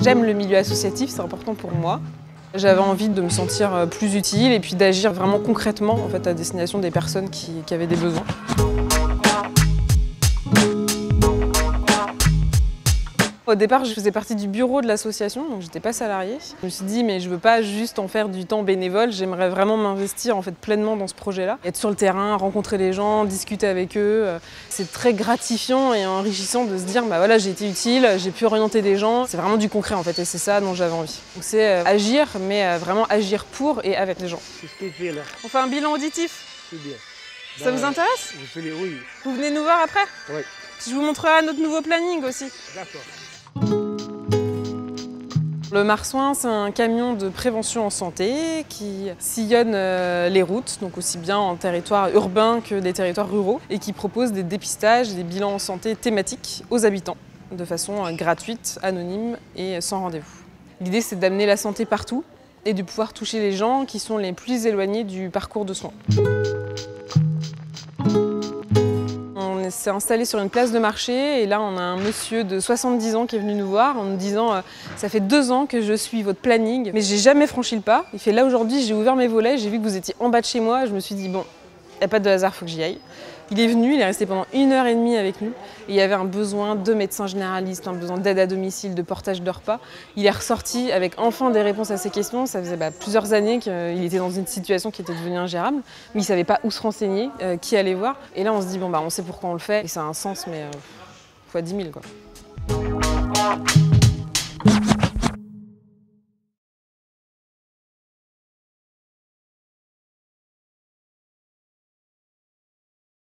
J'aime le milieu associatif, c'est important pour moi. J'avais envie de me sentir plus utile et puis d'agir vraiment concrètement en fait, à destination des personnes qui avaient des besoins. Au départ, je faisais partie du bureau de l'association, donc j'étais pas salariée. Je me suis dit, mais je veux pas juste en faire du temps bénévole, j'aimerais vraiment m'investir en fait, pleinement dans ce projet-là. Être sur le terrain, rencontrer les gens, discuter avec eux. C'est très gratifiant et enrichissant de se dire, bah voilà, j'ai été utile, j'ai pu orienter des gens. C'est vraiment du concret en fait, et c'est ça dont j'avais envie. Donc c'est agir, mais vraiment agir pour et avec les gens. C'est ce qu'il fait là. On fait un bilan auditif. C'est bien. Ça vous intéresse? Oui. Vous venez nous voir après? Oui. Je vous montrerai notre nouveau planning aussi. D'accord. Le Marsouin, c'est un camion de prévention en santé qui sillonne les routes, donc aussi bien en territoire urbain que des territoires ruraux, et qui propose des dépistages et des bilans en santé thématiques aux habitants, de façon gratuite, anonyme et sans rendez-vous. L'idée, c'est d'amener la santé partout et de pouvoir toucher les gens qui sont les plus éloignés du parcours de soins. On s'est installé sur une place de marché et là on a un monsieur de 70 ans qui est venu nous voir en nous disant ça fait 2 ans que je suis votre planning mais j'ai jamais franchi le pas. Il fait là aujourd'hui j'ai ouvert mes volets, j'ai vu que vous étiez en bas de chez moi, je me suis dit bon, il n'y a pas de hasard, il faut que j'y aille. Il est venu, il est resté pendant 1h30 avec nous et il y avait un besoin de médecins généralistes, un besoin d'aide à domicile, de portage de repas. Il est ressorti avec enfin des réponses à ses questions. Ça faisait plusieurs années qu'il était dans une situation qui était devenue ingérable, mais il ne savait pas où se renseigner, qui aller voir. Et là on se dit bon on sait pourquoi on le fait et ça a un sens mais fois 10 000 quoi.